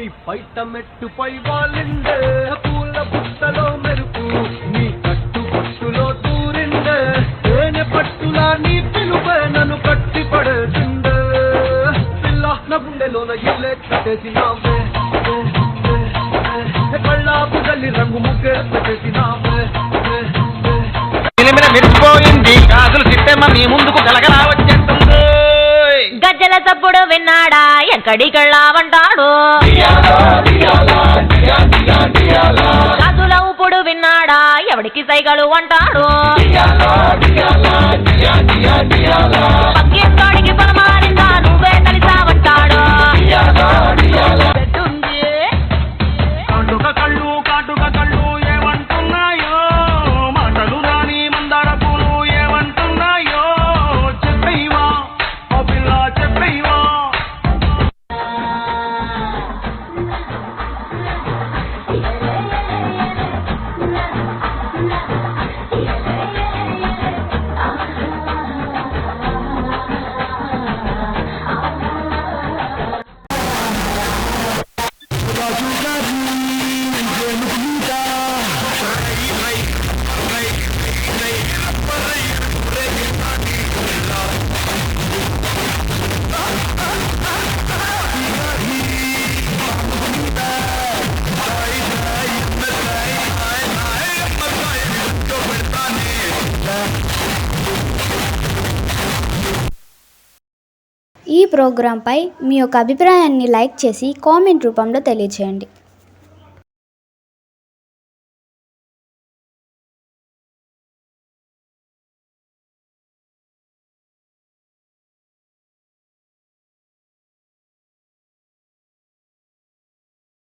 నీ బయట మెట్టుపై వాలిండే పూల బుట్టలో మెరుపు నీ కట్టు పట్టులో దూరిండే తేనె పట్టులా నీ పిలుపే నన్ను కట్టి పడేసిండే పిల్ల నా గుండెలోన ఇల్లే కట్టేసినావే కళ్ళాపు జల్లి రంగు ముగ్గే పెట్టేసినావే మెరిసిపోయింది గాజులు సిట్టమ్మ మీ ముందుకు గలగలా వచ్చేస్తుంది గజ్జల చప్పుడు విన్నాడా ఎక్కడికెళ్ళావంటాడు గాజుల ఊపుడు విన్నాడా ఎవడికి సైగలు అంటాడు పక్కింటోడికి పరమారిందా నువ్వే కలిసావంటాడు కాటుక కళ్ళు కాటుక కళ్ళు ఏమంటున్నాయో మాటలు రాని మందార పూలు ఏమంటున్నాయో చెప్పేవా ఓ పిల్ల చెప్పేవా ఈ ప్రోగ్రాంపై మీ యొక్క అభిప్రాయాన్ని లైక్ చేసి కామెంట్ రూపంలో తెలియజేయండి.